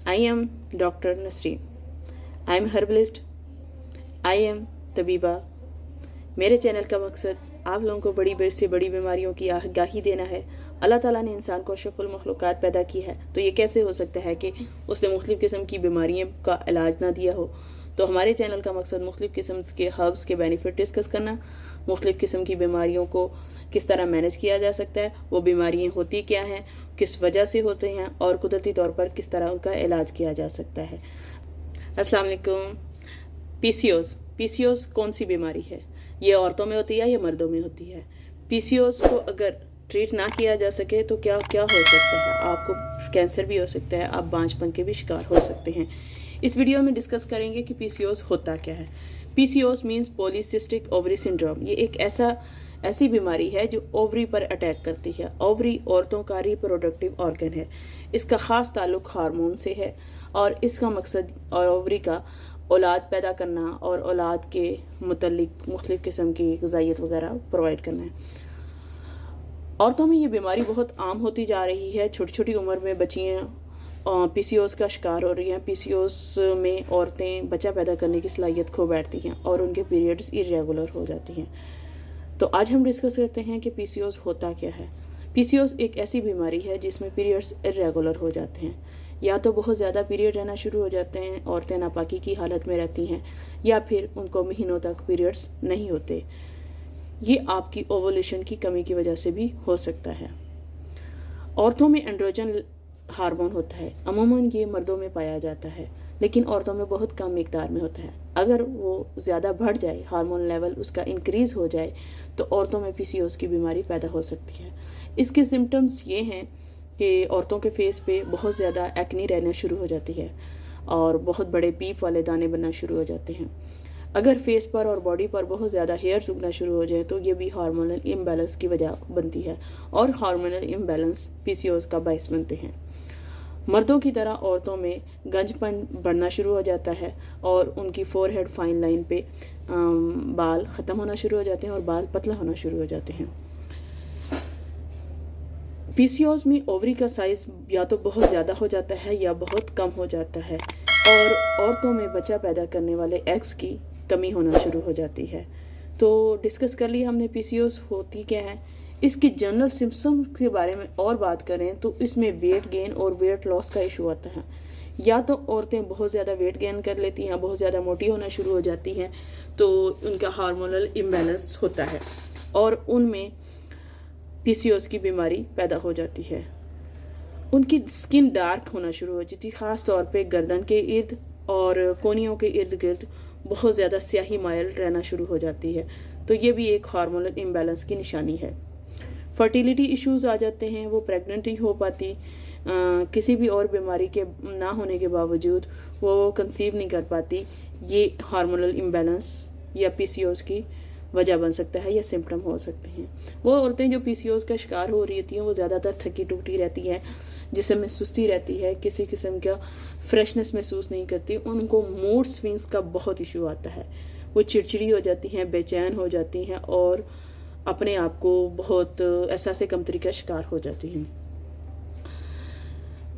I am Dr. Nasreen. I am herbalist. I am तबीबा. मेरे channel का मकसद आप लोगों को बड़ी से बड़ी बीमारियों की आगाही देना है. अल्लाह ताला ने इंसान को अशरफुल मखलूक़ात पैदा की है, तो ये कैसे हो सकता है कि उसने मुख्तलिफ़ किस्म की बीमारियों का इलाज ना दिया हो. तो हमारे चैनल का मकसद मुख्तलिफ़ किस्म के हर्ब्स के बेनिफिट डिस्कस करना, मुख्तलिफ़ किस्म की बीमारियों को किस तरह मैनेज किया जा सकता है, वो बीमारियाँ होती क्या हैं, किस वजह से होते हैं और कुदरती तौर पर किस तरह उनका इलाज किया जा सकता है. अस्सलाम वालेकुम. पीसीओस कौन सी बीमारी है? ये औरतों में होती है या मर्दों में होती है? पीसीओस को अगर ट्रीट ना किया जा सके तो क्या क्या हो सकता है? आपको कैंसर भी हो सकता है, आप बांझपन के भी शिकार हो सकते हैं. इस वीडियो में डिस्कस करेंगे कि पीसीओस होता क्या है. PCOS means polycystic ovary syndrome. ये एक ऐसी बीमारी है जो ओवरी पर अटैक करती है. ओवरी औरतों का रिप्रोडक्टिव ऑर्गन है. इसका ख़ास ताल्लुक हार्मोन से है और इसका मकसद ओवरी का औलाद पैदा करना और औलाद के मुतल्लिक मुख्तलिफ़ किस्म की ग़िज़ाइयत वगैरह प्रोवाइड करना है. औरतों में ये बीमारी बहुत आम होती जा रही है. छोटी छोटी उम्र में बच्चियाँ पीसीओस का शिकार हो रही हैं. पीसीओस में औरतें बच्चा पैदा करने की सलाहियत खो बैठती हैं और उनके पीरियड्स इरेगुलर हो जाती हैं. तो आज हम डिस्कस करते हैं कि पीसीओस होता क्या है. पीसीओस एक ऐसी बीमारी है जिसमें पीरियड्स इरेगुलर हो जाते हैं. या तो बहुत ज़्यादा पीरियड रहना शुरू हो जाते हैं, औरतें नापाकी की हालत में रहती हैं, या फिर उनको महीनों तक पीरियड्स नहीं होते. ये आपकी ओवुलेशन की कमी की वजह से भी हो सकता है. औरतों में एंड्रोजन हार्मोन होता है. अमूमन ये मर्दों में पाया जाता है, लेकिन औरतों में बहुत कम मिकदार में होता है. अगर वो ज़्यादा बढ़ जाए, हार्मोन लेवल उसका इंक्रीज़ हो जाए, तो औरतों में पीसीओस की बीमारी पैदा हो सकती है. इसके सिम्टम्स ये हैं कि औरतों के फेस पे बहुत ज़्यादा एक्नी रहना शुरू हो जाती है और बहुत बड़े पीप वाले दाने बनना शुरू हो जाते हैं. अगर फेस पर और बॉडी पर बहुत ज़्यादा हेयर्स उगना शुरू हो जाए तो ये भी हार्मोनल इम्बैलेंस की वजह बनती है, और हार्मोनल इम्बैलेंस पीसीओस का बायस बनते हैं. मर्दों की तरह औरतों में गंजपन बढ़ना शुरू हो जाता है और उनकी फोरहेड फाइन लाइन पे बाल ख़त्म होना शुरू हो जाते हैं और बाल पतला होना शुरू हो जाते हैं. पीसीओस में ओवरी का साइज़ या तो बहुत ज़्यादा हो जाता है या बहुत कम हो जाता है, और औरतों में बच्चा पैदा करने वाले एग्स की कमी होना शुरू हो जाती है. तो डिस्कस कर लिया हमने पीसीओस होती क्या है. इसके जनरल सिम्पटम्स के बारे में और बात करें तो इसमें वेट गेन और वेट लॉस का इशू आता है. या तो औरतें बहुत ज़्यादा वेट गेन कर लेती हैं, बहुत ज़्यादा मोटी होना शुरू हो जाती हैं, तो उनका हार्मोनल इम्बैलेंस होता है और उनमें पीसीओस की बीमारी पैदा हो जाती है. उनकी स्किन डार्क होना शुरू हो जाती है, ख़ास तौर पे गर्दन के इर्द और कोनियों के इर्द गिर्द बहुत ज़्यादा स्याही माइल रहना शुरू हो जाती है. तो ये भी एक हार्मोनल इम्बैलेंस की निशानी है. फर्टिलिटी इश्यूज़ आ जाते हैं, वो प्रेग्नेंट नहीं हो पाती, किसी भी और बीमारी के ना होने के बावजूद वो कंसीव नहीं कर पाती. ये हार्मोनल इम्बैलेंस या पीसीओस की वजह बन सकता है या सिम्पटम हो सकते हैं. वो औरतें जो पीसीओस का शिकार हो रही हैं वो ज़्यादातर थकी टूटी रहती हैं, जिसम में सुस्ती रहती है, किसी किस्म का फ्रेशनेस महसूस नहीं करती. उनको मूड स्विंग्स का बहुत इशू आता है. वो चिड़चिड़ी हो जाती हैं, बेचैन हो जाती हैं और अपने आप को बहुत एहसास कमतरी का शिकार हो जाती हैं.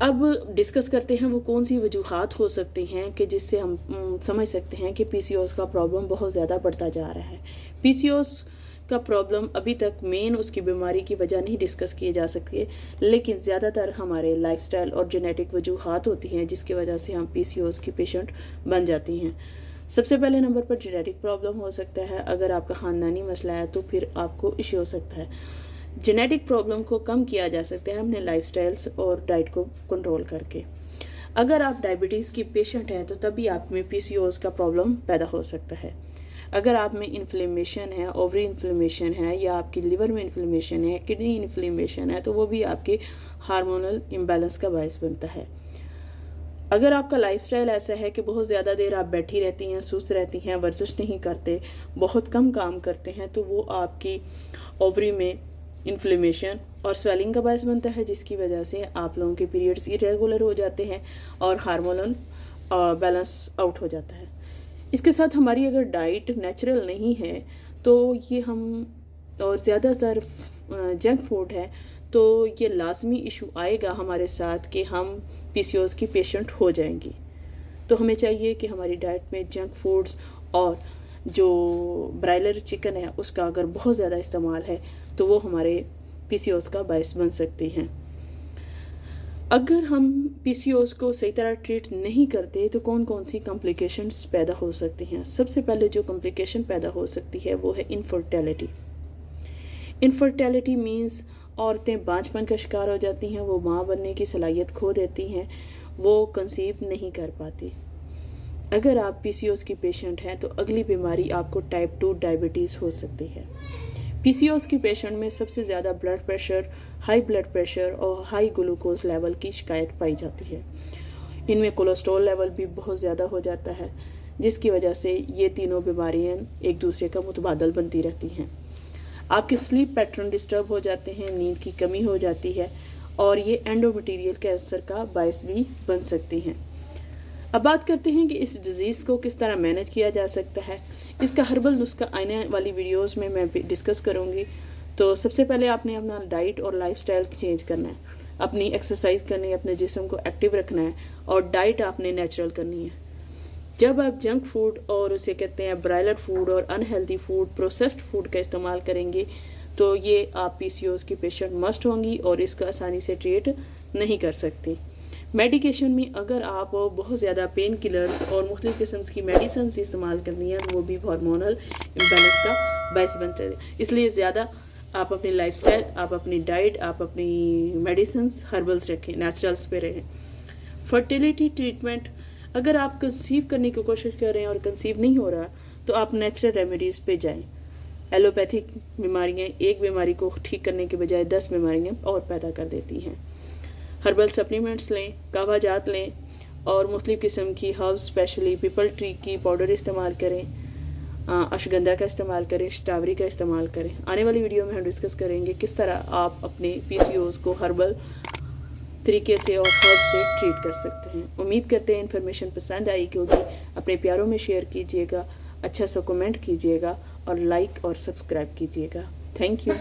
अब डिस्कस करते हैं वो कौन सी वजूहात हो सकती हैं कि जिससे हम समझ सकते हैं कि पीसीओस का प्रॉब्लम बहुत ज़्यादा बढ़ता जा रहा है. पीसीओस का प्रॉब्लम अभी तक मेन उसकी बीमारी की वजह नहीं डिस्कस किए जा सकती, लेकिन ज़्यादातर हमारे लाइफस्टाइल और जेनेटिक वजूहात होती हैं जिसकी वजह से हम पीसीओस की पेशेंट बन जाती हैं. सबसे पहले नंबर पर जेनेटिक प्रॉब्लम हो सकता है. अगर आपका ख़ानदानी मसला है तो फिर आपको इश्यू हो सकता है. जेनेटिक प्रॉब्लम को कम किया जा सकता है हमने लाइफस्टाइल्स और डाइट को कंट्रोल करके. अगर आप डायबिटीज़ की पेशेंट हैं तो तभी आप में पीसीओस का प्रॉब्लम पैदा हो सकता है. अगर आप में इन्फ्लेमेशन है, ओवरी इन्फ्लेमेशन है, या आपकी लिवर में इन्फ्लेमेशन है, किडनी इन्फ्लेमेशन है, तो वो भी आपके हार्मोनल इम्बैलेंस का बायस बनता है. अगर आपका लाइफस्टाइल ऐसा है कि बहुत ज़्यादा देर आप बैठी रहती हैं, सुस्त रहती हैं, वर्जिश नहीं करते, बहुत कम काम करते हैं, तो वो आपकी ओवरी में इन्फ्लेमेशन और स्वेलिंग का बायस बनता है, जिसकी वजह से आप लोगों के पीरियड्स इरेगुलर हो जाते हैं और हार्मोनल बैलेंस आउट हो जाता है. इसके साथ हमारी अगर डाइट नेचुरल नहीं है तो ये हम और ज़्यादातर जंक फूड है, तो ये लाजमी इशू आएगा हमारे साथ कि हम PCOS की पेशेंट हो जाएंगी। तो हमें चाहिए कि हमारी डाइट में जंक फूड्स और जो ब्रायलर चिकन है उसका अगर बहुत ज़्यादा इस्तेमाल है तो वो हमारे PCOS का बायस बन सकती हैं। अगर हम PCOS को सही तरह ट्रीट नहीं करते तो कौन कौन सी कॉम्प्लिकेशंस पैदा हो सकती हैं। सबसे पहले जो कॉम्प्लिकेशन पैदा हो सकती है वो है इनफर्टिलिटी। इनफर्टिलिटी मीन्स औरतें बांझपन का शिकार हो जाती हैं, वो माँ बनने की सलाहियत खो देती हैं, वो कंसीव नहीं कर पाती। अगर आप PCOS की पेशेंट हैं तो अगली बीमारी आपको टाइप 2 डायबिटीज़ हो सकती है। PCOS की पेशेंट में सबसे ज़्यादा blood pressure, high blood pressure और हाई ग्लूकोज लेवल की शिकायत पाई जाती है। इनमें कोलेस्ट्रॉल लेवल भी बहुत ज़्यादा हो जाता है, जिसकी वजह से ये तीनों बीमारियां एक दूसरे का मुतबादल बनती रहती हैं। आपके स्लीप पैटर्न डिस्टर्ब हो जाते हैं, नींद की कमी हो जाती है और ये एंडोमेटीरियल कैंसर का बायस भी बन सकती हैं। अब बात करते हैं कि इस डिज़ीज़ को किस तरह मैनेज किया जा सकता है। इसका हर्बल नुस्खा आने वाली वीडियोस में मैं डिस्कस करूँगी। तो सबसे पहले आपने अपना डाइट और लाइफस्टाइल चेंज करना है, अपनी एक्सरसाइज करनी है, अपने जिस्म को एक्टिव रखना है और डाइट आपने नेचुरल करनी है। जब आप जंक फूड और उसे कहते हैं ब्रायलर फूड और अनहेल्दी फूड, प्रोसेस्ड फूड का इस्तेमाल करेंगे तो ये आप PCOS की पेशेंट मस्ट होंगी और इसका आसानी से ट्रीट नहीं कर सकती। मेडिकेशन में अगर आप बहुत ज़्यादा पेन किलर्स और मुख्तलिफ़ किस्म की मेडिसिन इस्तेमाल करनी है तो वो भी हार्मोनल इम्बैलेंस का बायस बनते हैं। इसलिए ज़्यादा आप अपनी लाइफस्टाइल, आप अपनी डाइट, आप अपनी मेडिसिन हर्बल्स रखें, नेचुरल्स पे रहें। फर्टिलिटी ट्रीटमेंट, अगर आप कंसीव करने की कोशिश कर रहे हैं और कंसीव नहीं हो रहा तो आप नेचुरल रेमेडीज़ पे जाएं। एलोपैथिक बीमारियाँ एक बीमारी को ठीक करने के बजाय 10 बीमारियाँ और पैदा कर देती हैं। हर्बल सप्लीमेंट्स लें, कहवा जात लें और मुख्तलिफ़ किस्म की हर्ब्स, स्पेशली पीपल ट्री की पाउडर इस्तेमाल करें, अश्वगंधा का इस्तेमाल करें, शतावरी का इस्तेमाल करें। आने वाली वीडियो में हम डिस्कस करेंगे किस तरह आप अपने PCOS को हर्बल तरीके से और हर्ब से ट्रीट कर सकते हैं। उम्मीद करते हैं इन्फॉर्मेशन पसंद आई होगी। अपने प्यारों में शेयर कीजिएगा, अच्छा सा कमेंट कीजिएगा और लाइक और सब्सक्राइब कीजिएगा। Thank you.